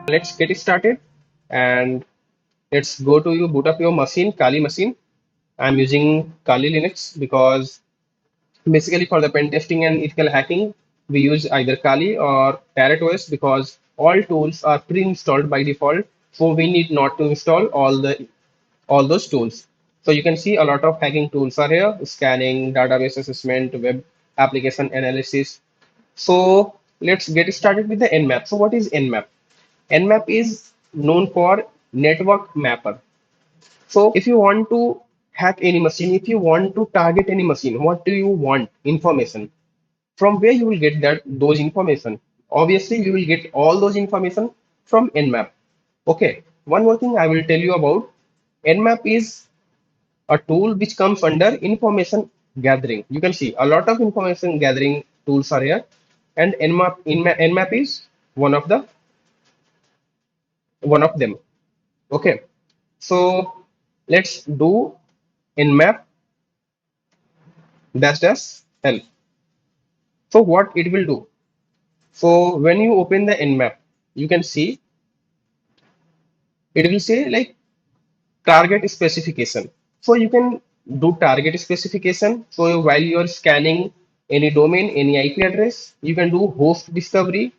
Let's get started and let's go to you boot up your machine, Kali machine. I'm using Kali Linux because basically for the pen testing and ethical hacking, we use either Kali or Parrot OS because all tools are pre-installed by default. So we need not to install all those tools. So you can see a lot of hacking tools are here: scanning, database assessment, web application analysis. So let's get started with the NMAP. So what is NMAP? NMAP is known for network mapper. So if you want to hack any machine, if you want to target any machine, what do you want? Information. From where you will get those information? Obviously, you will get all those information from NMAP. Okay. One more thing I will tell you about NMAP is a tool which comes under information gathering. You can see a lot of information gathering tools are here, and NMAP is one of them. Okay, so let's do nmap dash dash help. So what it will do? So when you open the nmap, you can see it will say like target specification. So you can do target specification. So while you are scanning any domain, any IP address, you can do host discovery.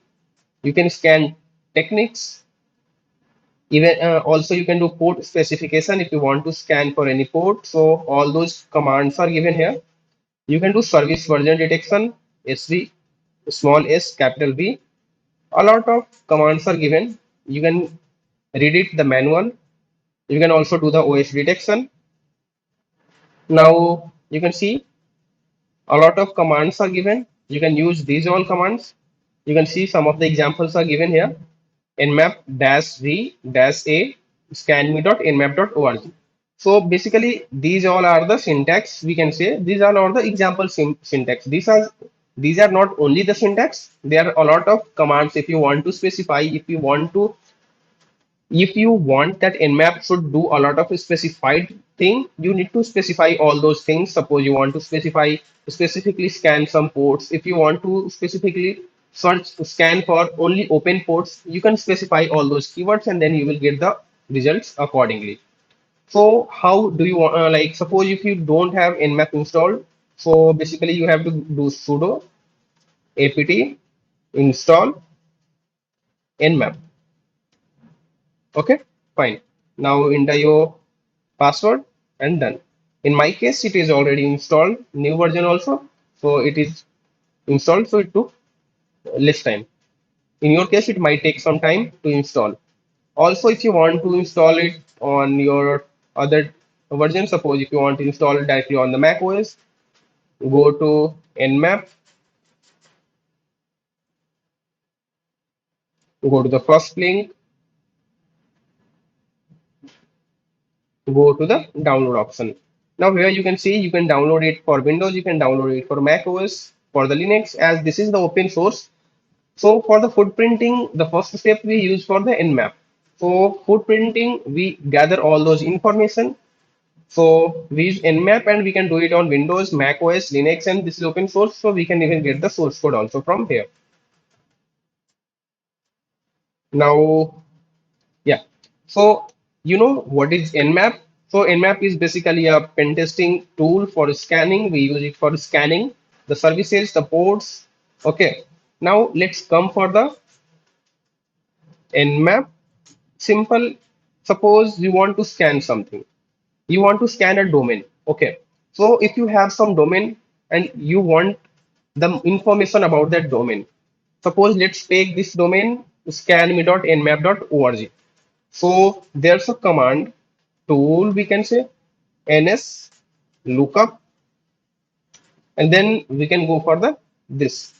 You can scan techniques. Even also you can do port specification if you want to scan for any port. So all those commands are given here. You can do service version detection, SV, small s, capital V. A lot of commands are given. You can read it, the manual. You can also do the OS detection. Now you can see a lot of commands are given. You can use these all commands. You can see some of the examples are given here. Nmap dash v dash a scanme.nmap.org. So basically, these all are the syntax. We can say these are all the example syntax. These are not only the syntax. There are a lot of commands. If you want to specify, if you want that nmap should do a lot of specified thing, you need to specify all those things. Suppose you want to specifically scan some ports. If you want to specifically scan for only open ports, you can specify all those keywords and then you will get the results accordingly. So how do you want, like suppose if you don't have nmap installed, so basically you have to do sudo apt install nmap. Okay, fine. Now enter your password and done. In my case, it is already installed, new version also. So it is installed, so it took less time. In your case, it might take some time to install. Also, if you want to install it on your other version, suppose if you want to install it directly on the Mac OS, go to nmap, go to the first link, go to the download option. Now here you can see you can download it for Windows, you can download it for Mac OS, for the Linux, as this is the open source. So for the footprinting, the first step we use for the nmap. So footprinting, we gather all those information. So we use nmap and we can do it on Windows, Mac OS, Linux, and this is open source. So we can even get the source code also from here. Now, yeah. So you know what is nmap? So nmap is basically a pen testing tool for scanning. We use it for scanning the services, the ports. Okay. Now let's come for the nmap. Simple. Suppose you want to scan something. You want to scan a domain. Okay. So if you have some domain and you want the information about that domain. Suppose let's take this domain scanme.nmap.org. So there's a command tool we can say ns lookup, and then we can go for the this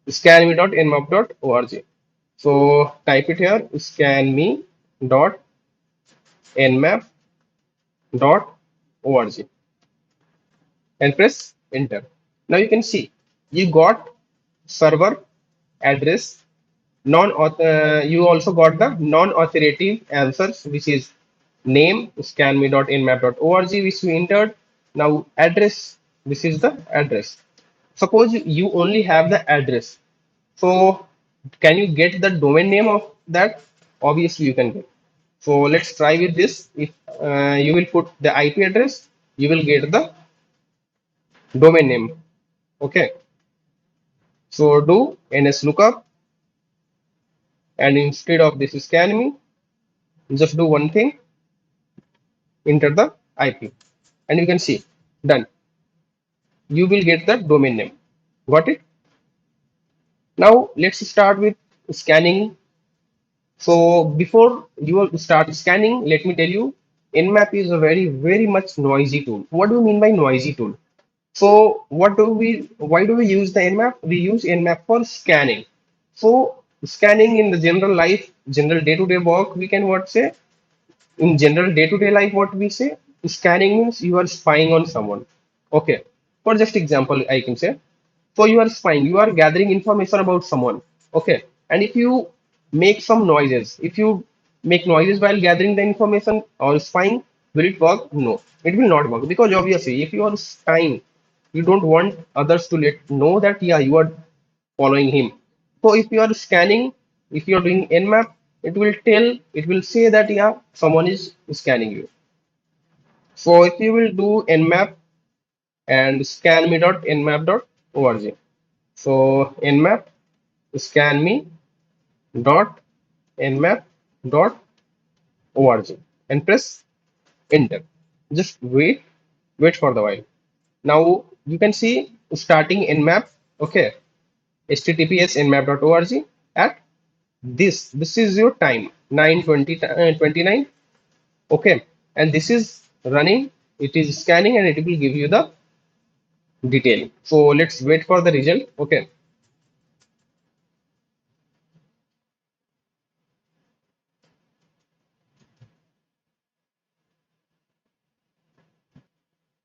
scanme.nmap.org. So type it here scanme.nmap.org and press enter. Now you can see you got server address you also got the non-authoritative answers, which is name scanme.nmap.org, which we entered. Now address, this is the address. Suppose you only have the address, so can you get the domain name of that? obviously you can get. So let's try with this. If you will put the IP address, you will get the domain name. Okay. So do ns lookup, and instead of this scan me, just do one thing, enter the IP, and you can see done. You will get the domain name. Got it? Now let's start with scanning. So before you start scanning, let me tell you, NMAP is a very much noisy tool. What do you mean by noisy tool? So why do we use the NMAP? We use NMAP for scanning. So scanning in the general life, general day-to-day work, we can what say? In general day-to-day life, what we say? Scanning means you are spying on someone. Okay. For just example, I can say, so you are spying, you are gathering information about someone. Okay. And if you make some noises, if you make noises while gathering the information or spying, will it work? No, it will not work, because obviously if you are spying, you don't want others to let know that yeah, you are following him. So if you are scanning, if you are doing nmap, it will say that yeah, someone is scanning you. So if you will do nmap and scanme.nmap.org. So nmap scanme.nmap.org and press enter. Just wait for the while. Now you can see starting nmap. Okay, https nmap.org at this is your time 9:20 29. Okay, and this is running, it is scanning, and it will give you the detail. So let's wait for the result. Okay.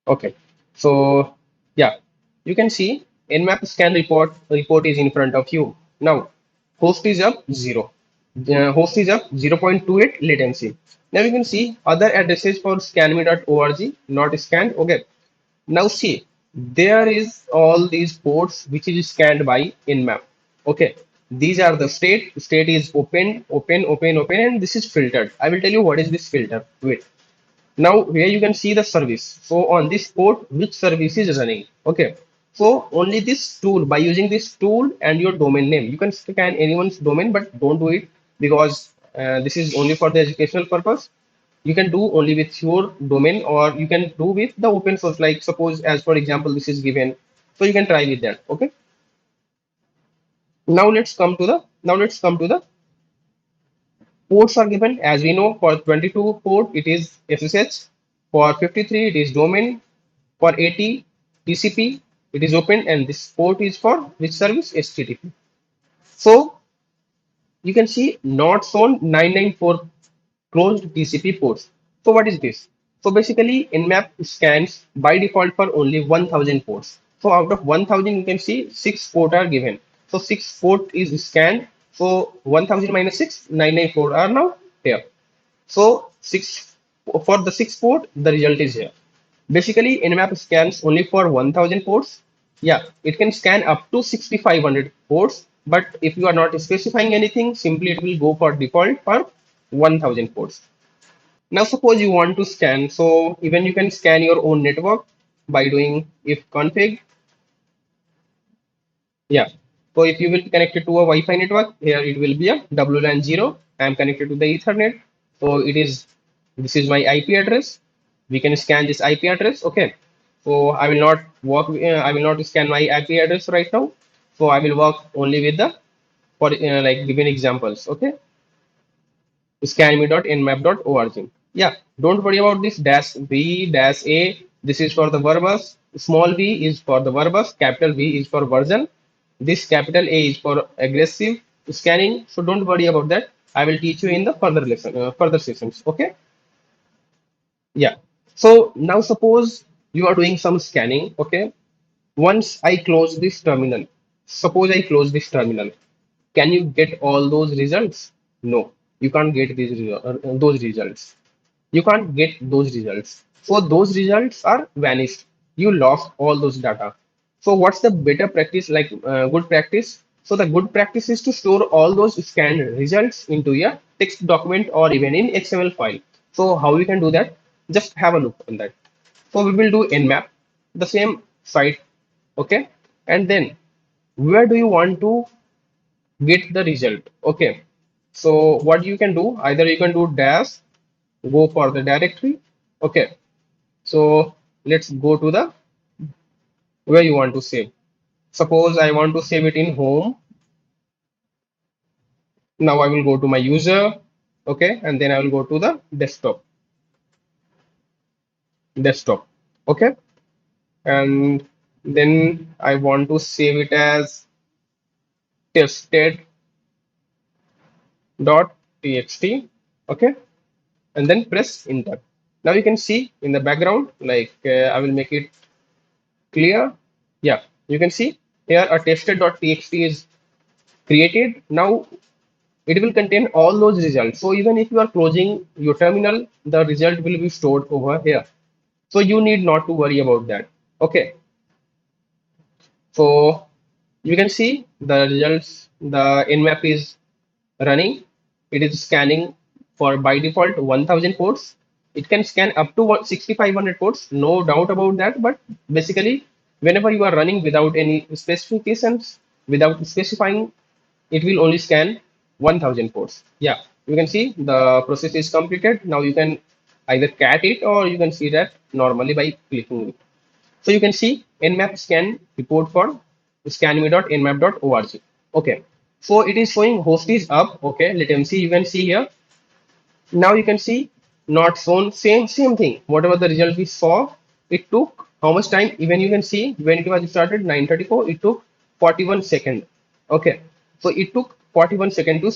Okay, so yeah, you can see nmap scan report is in front of you. Now host is up 0. Host is up 0.28 latency. Now you can see other addresses for scanme.org not scanned. Okay, now see, there is all these ports which is scanned by nmap. Okay, these are the state. State is open, and this is filtered. I will tell you what is this filter. Wait. Now here you can see the service. So on this port, which service is running? Okay. So only this tool, by using this tool and your domain name, you can scan anyone's domain, but don't do it, because this is only for the educational purpose. You can do only with your domain, or you can do with the open source. Like suppose, as for example, this is given, so you can try with that. Okay. Now let's come to the ports are given. As we know, for 22 port it is SSH, for 53 it is domain, for 80 TCP it is open, and this port is for which service? HTTP. So you can see not shown 994 closed TCP ports. So what is this? So basically Nmap scans by default for only 1000 ports. So out of 1000 you can see 6 port are given. So 6 port is scanned. So 1000 minus 6, 994 are now here. So 6 for the 6 port, the result is here. Basically Nmap scans only for 1000 ports. Yeah, it can scan up to 6500 ports, but if you are not specifying anything, simply it will go for default for 1000 ports. Now suppose you want to scan, so even you can scan your own network by doing if config. Yeah. So if you will connect it to a Wi-Fi network, here it will be a WLAN 0. I am connected to the Ethernet. So this is my IP address. We can scan this IP address. Okay. So I will not scan my IP address right now. So I will work only with the, for like given examples. Okay. Scanme.nmap.org. Yeah, don't worry about this dash v dash a. This is for the verbose. Small v is for the verbose. Capital V is for version. This capital A is for aggressive scanning. So don't worry about that. I will teach you in the further sessions. Okay. Yeah. So now suppose you are doing some scanning. Okay. Once I close this terminal, suppose I close this terminal, can you get all those results? No, you can't get those results. You can't get those results. So those results are vanished. You lost all those data. So what's the better practice, like good practice? So the good practice is to store all those scanned results into a text document or even in XML file. So how we can do that? Just have a look on that. So we will do NMAP, the same site, okay? And then where do you want to get the result? Okay. So what you can do, either you can do dash, go for the directory. Okay. So let's go to the where you want to save. Suppose I want to save it in home. Now I will go to my user, okay, and then I will go to the desktop, okay, and then I want to save it as tested.txt, okay, and then press enter. Now you can see in the background, like I will make it clear. Yeah, you can see here a tested.txt is created. Now it will contain all those results. So even if you are closing your terminal, the result will be stored over here. So you need not to worry about that. Okay. So you can see the results. The NMAP is running. It is scanning for by default 1000 ports. It can scan up to 6500 ports, no doubt about that. But basically, whenever you are running without any specifications, without specifying, it will only scan 1000 ports. Yeah, you can see the process is completed. Now you can either cat it or you can see that normally by clicking it. So you can see nmap scan report for scanme.nmap.org. Okay, so it is showing host is up. Okay, let me see. You can see here. Now you can see not shown, same thing. Whatever the result we saw, it took how much time? Even you can see when it was started 9:34, it took 41 second. Okay, so it took 41 second to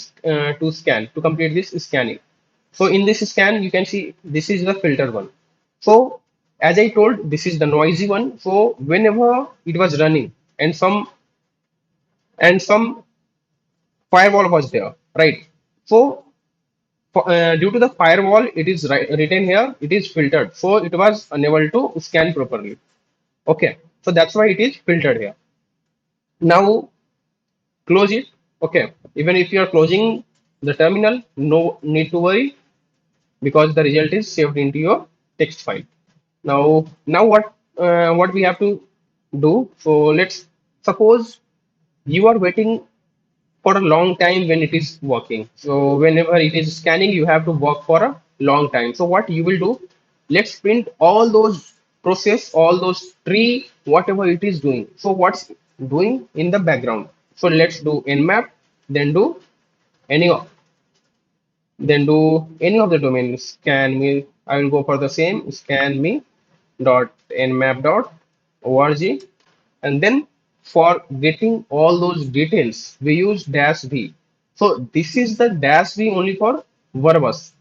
scan, to complete this scanning. So in this scan, you can see this is the filter one. So as I told, this is the noisy one. So whenever it was running and some firewall was there, right? So due to the firewall, it is written here, it is filtered. So it was unable to scan properly. Okay, so that's why it is filtered here. Now close it. Okay, even if you are closing the terminal, no need to worry because the result is saved into your text file. Now what we have to do? So let's suppose you are waiting for a long time when it is working. So whenever it is scanning, you have to work for a long time. So what you will do, let's print all those process, all those tree, whatever it is doing. So what's doing in the background. So let's do nmap, then do any any of the domains. Scan me. I will go for the same scan me dot nmap dot org, and then for getting all those details we use dash v. So this is the dash v only for verbose.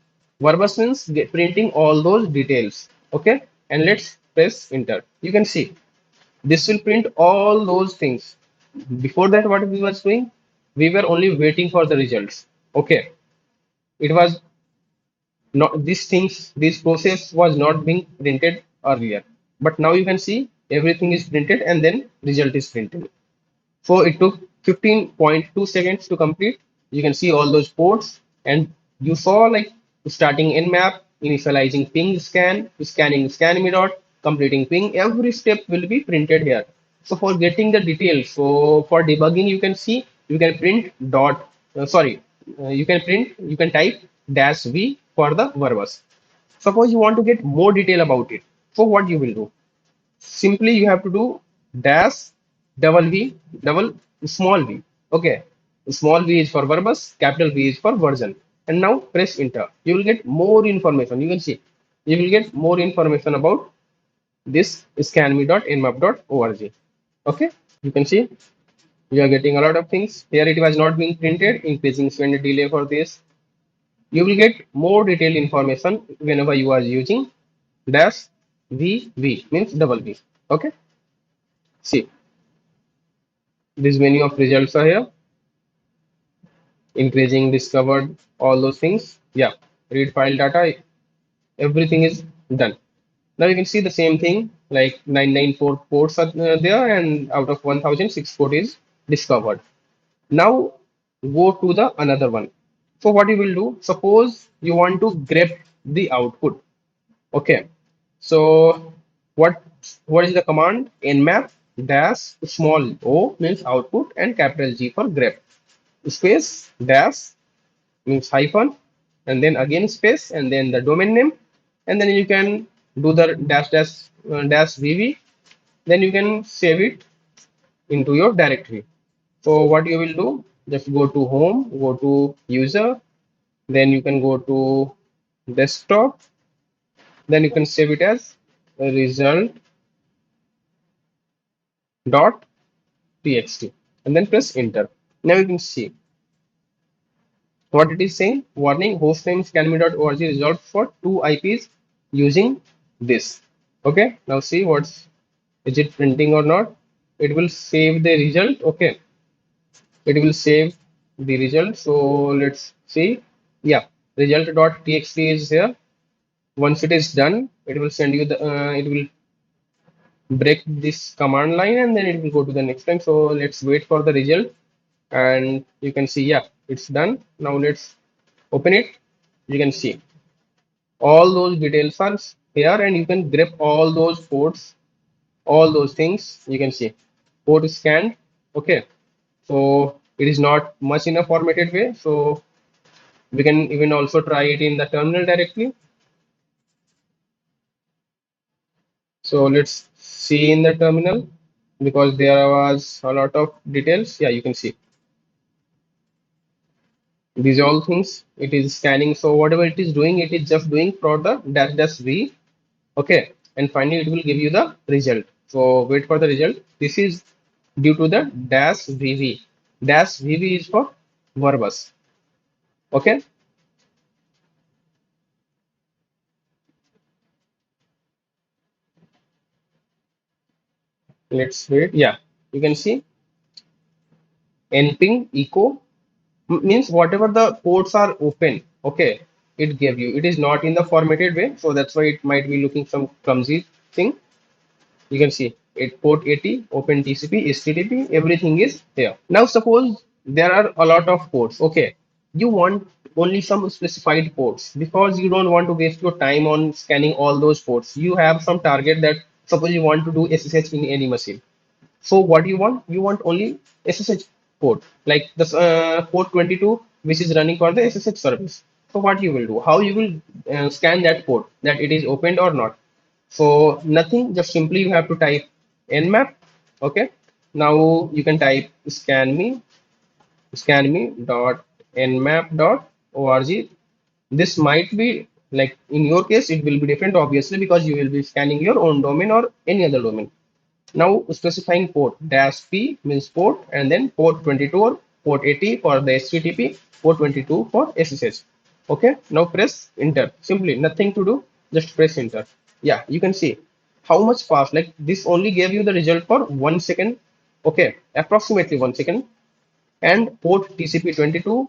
Verbose means printing all those details. Okay, and let's press enter. You can see this will print all those things. Before that, what we were doing, we were only waiting for the results. Okay, it was not these things, this process was not being printed earlier, but now you can see everything is printed and then result is printed. So it took 15.2 seconds to complete. You can see all those ports, and you saw like starting nmap, initializing ping scan, scanning scan dot, completing ping. Every step will be printed here. So for getting the details, so for debugging, you can see you can print dot. You can print. You can type dash v for the verbose. Suppose you want to get more detail about it. So what you will do? Simply you have to do dash double v double small v. Okay, small v is for verbose, capital V is for version, and now press enter. You will get more information. You can see you will get more information about this scanme.nmap.org. Okay, you can see you are getting a lot of things here. It was not being printed, increasing spend delay. For this you will get more detailed information whenever you are using dash v means double v. Okay, see, this menu of results are here, increasing, discovered, all those things. Yeah, read file data, everything is done. Now you can see the same thing, like 994 ports are there, and out of 1006 port is discovered. Now go to the another one. So what you will do, suppose you want to grep the output. Okay. So what what is the command? Nmap dash small o means output and capital G for grep. Space dash means hyphen and then again space and then the domain name and then you can do the dash vv, then you can save it into your directory. So what you will do, just go to home, go to user, then you can go to desktop, then you can save it as result.txt and then press enter. Now you can see what it is saying. Warning, hostname scanme.org resolved for two IPs using this. Okay, now see what's, is it printing or not? It will save the result. Okay, it will save the result. So let's see. Yeah, result.txt is here. Once it is done, it will send you the it will break this command line and then it will go to the next line. So let's wait for the result and you can see, yeah, it's done. Now let's open it. You can see all those details are here and you can grep all those ports, all those things. You can see port is scanned. Okay, so it is not much in a formatted way, so we can even also try it in the terminal directly. So let's see in the terminal because there was a lot of details. Yeah, you can see these all things. It is scanning. So whatever it is doing, it is just doing for the dash dash v. Okay, and finally it will give you the result. So wait for the result. This is due to the dash vv. Dash vv is for verbose. Okay, let's wait. Yeah, you can see nping echo means whatever the ports are open. Okay, it gave you, it is not in the formatted way, so that's why it might be looking some clumsy thing. You can see it port 80 open tcp http everything is here. Now suppose there are a lot of ports. Okay, you want only some specified ports because you don't want to waste your time on scanning all those ports. You have some target that suppose you want to do ssh in any machine. So what you want? You want only SSH port, like the port 22, which is running for the SSH service. So what you will do? How you will scan that port, that it is opened or not? So nothing, just simply you have to type nmap. Okay. Now you can type scanme dot nmap dot org. This might be like in your case, it will be different obviously because you will be scanning your own domain or any other domain. Now specifying port dash p means port and then port 22 or port 80 for the HTTP, port 22 for SSH. Okay, now press enter. Simply nothing to do, just press enter. Yeah, you can see how much fast, like this only gave you the result for 1 second. Okay, approximately 1 second and port TCP22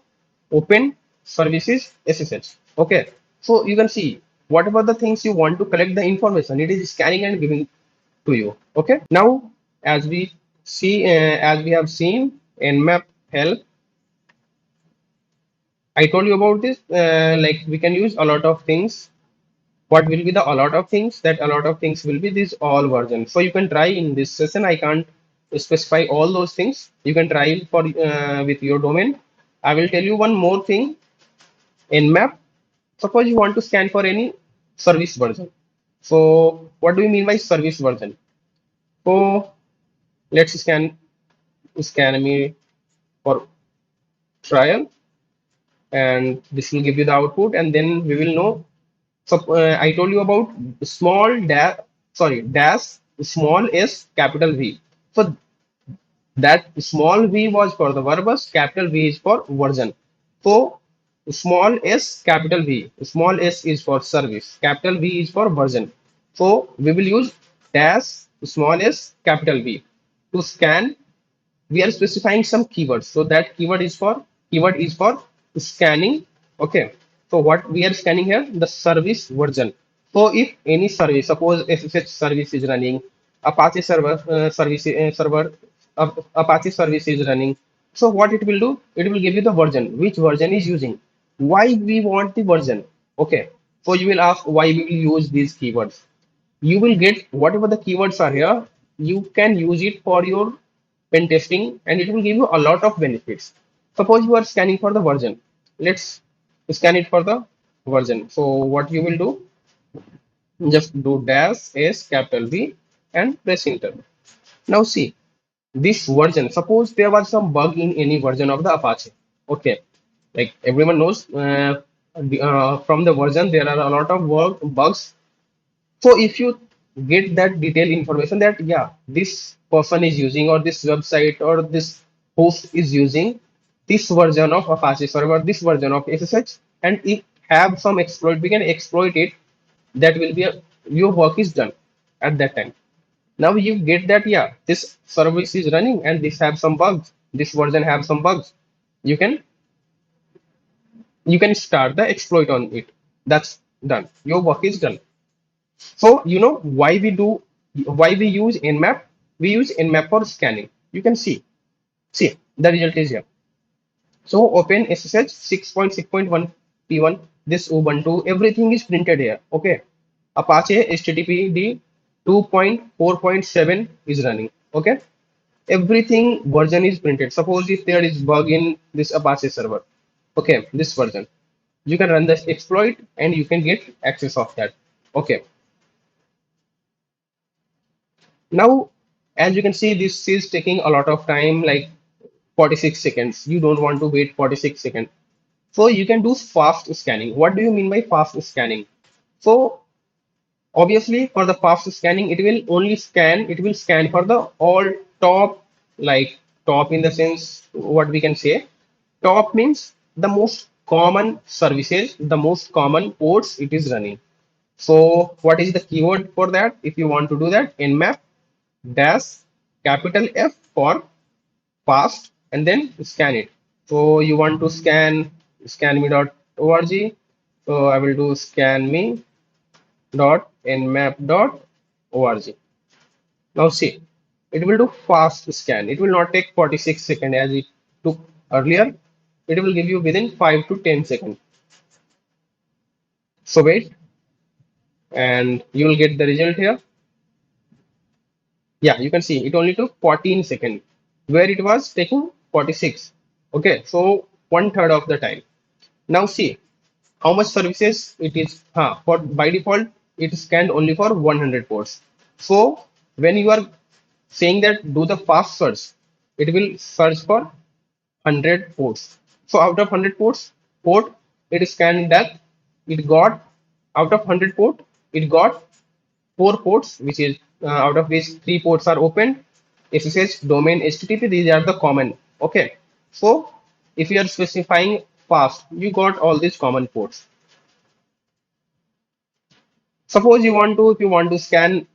open services SSH. Okay, so you can see whatever the things you want to collect the information, it is scanning and giving to you. Okay, now as we see, as we have seen nmap help, I told you about this. Like we can use a lot of things. What will be the a lot of things? That a lot of things will be this all version. So you can try in this session. I can't specify all those things. You can try for with your domain. I will tell you one more thing. Nmap. Suppose you want to scan for any service version. So what do you mean by service version? So let's scan me for trial and this will give you the output and then we will know. So I told you about small dash, sorry, dash small s capital V. So that small v was for the verbose, capital V is for version. So small s capital V, small s is for service, capital V is for version. So we will use dash small s capital V to scan. We are specifying some keywords, so that keyword is for scanning. Okay, so what we are scanning here, the service version. So if any service, suppose ssh service is running, apache server Apache service is running, So what it will do, it will give you the version, which version is using, why we want the version. Okay, so you will ask why we will use these keywords. You will get whatever the keywords are here, you can use it for your pen testing and it will give you a lot of benefits. Suppose you are scanning for the version, let's scan it for the version. So what you will do, just do dash s capital V and press enter. Now see, this version, suppose there was some bug in any version of the Apache. Okay, like everyone knows, from the version there are a lot of bugs. So if you get that detailed information that yeah, this person is using or this website or this host is using this version of Apache server, this version of SSH, and if have some exploit, we can exploit it. That will be your work is done at that time. Now you get that yeah, this service is running and this have some bugs. This version have some bugs. You can you can start the exploit on it. That's done. Your work is done. So you know why we use NMAP? We use NMAP for scanning. You can see the result is here. So open SSH 6.6.1 P1, this Ubuntu, everything is printed here. Okay. Apache HTTPD 2.4.7 is running. Okay. Everything version is printed. Suppose if there is bug in this Apache server, okay, this version, you can run this exploit and you can get access of that. Okay. Now, as you can see, this is taking a lot of time, like 46 seconds. You don't want to wait 46 seconds. So you can do fast scanning. What do you mean by fast scanning? So obviously for the fast scanning, it will scan for the all top, like top in the sense what we can say. Top means the most common services, the most common ports it is running. So what is the keyword for that? If you want to do that, nmap dash capital F for fast and then scan it. So you want to scan scanme.org. So I will do scanme.nmap.org. Now see, it will do fast scan. It will not take 46 seconds as it took earlier. It will give you within 5 to 10 seconds. So wait, and you will get the result here. Yeah, you can see it only took 14 seconds where it was taking 46. Okay, so one third of the time. Now see how much services it is. For by default, it is scanned only for 100 ports. So when you are saying that do the fast search, it will search for 100 ports. So out of 100 port, it scanned that it got out of 100 port, it got four ports, which is out of which three ports are open. SSH, domain, HTTP, these are the common. Okay. So if you are specifying fast, you got all these common ports. Suppose if you want to scan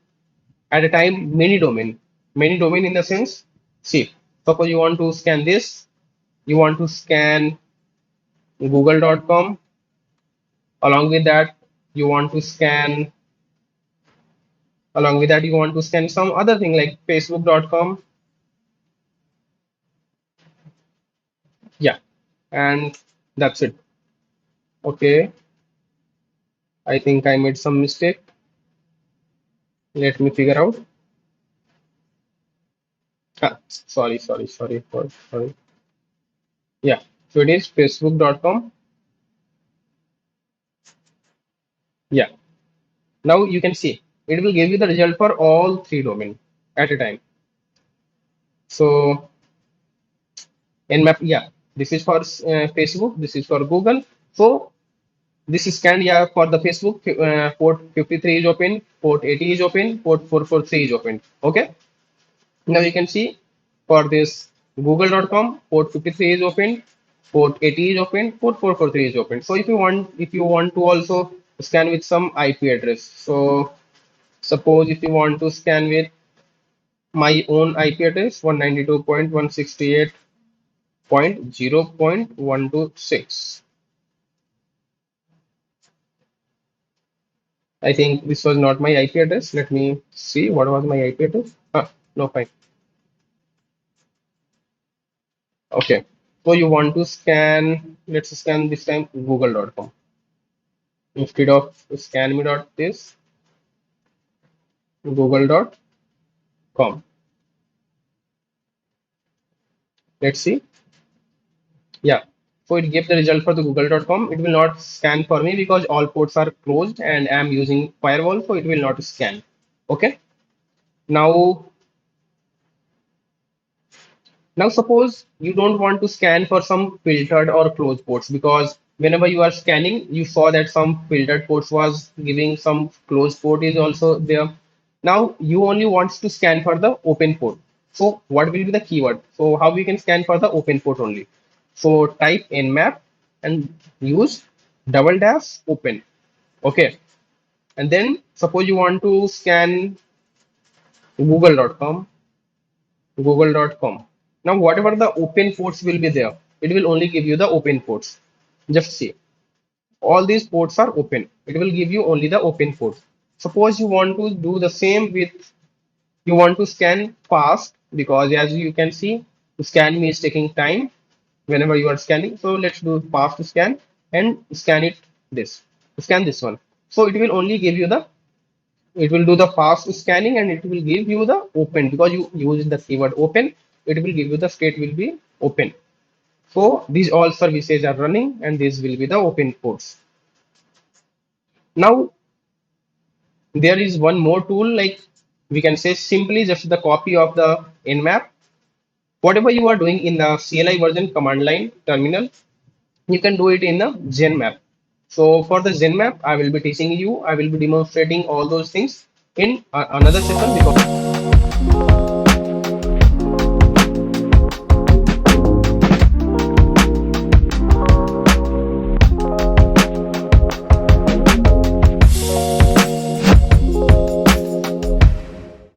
at a time many domain in the sense, see, suppose you want to scan this, you want to scan google.com, along with that, you want to scan, along with that, you want to scan some other thing like facebook.com. Yeah, and that's it. Okay, I think I made some mistake. Let me figure out. Sorry. Yeah, so it is facebook.com. Yeah, now you can see it will give you the result for all three domain at a time. So nmap, yeah, this is for Facebook, this is for Google. So this is scanned, yeah, for the Facebook, port 53 is open, port 80 is open, port 443 is open. Okay. Now you can see for this google.com, port 53 is open, port 80 is open, port 443 is open. So if you want to also scan with some IP address. So suppose if you want to scan with my own IP address 192.168.0.126. I think this was not my IP address. Let me see what was my IP address. No, fine. Okay. So you want to scan, let's scan this time google.com. Instead of scan me dot this, google.com. Let's see. Yeah. So it gave the result for the google.com. It will not scan for me because all ports are closed and I'm using firewall, so it will not scan. Okay. Now Now, suppose you don't want to scan for some filtered or closed ports because whenever you are scanning, you saw that some filtered ports was giving some closed port is also there. Now, you only wants to scan for the open port. So, what will be the keyword? So, how we can scan for the open port only? So, type nmap and use double dash open. Okay. And then suppose you want to scan google.com google.com. Now, whatever the open ports will be there, it will only give you the open ports. Just see, all these ports are open. It will give you only the open ports. Suppose you want to do the same with, you want to scan fast because as you can see, to scan me is taking time whenever you are scanning. So let's do fast scan and scan it this, scan this one. So it will only give you the, it will do the fast scanning and it will give you the open because you use the keyword open. It will give you the state will be open. So these all services are running and these will be the open ports. Now there is one more tool, like we can say simply just the copy of the nmap. Whatever you are doing in the CLI version command line terminal, you can do it in the Zenmap. So for the Zenmap, I will be teaching you, I will be demonstrating all those things in another session because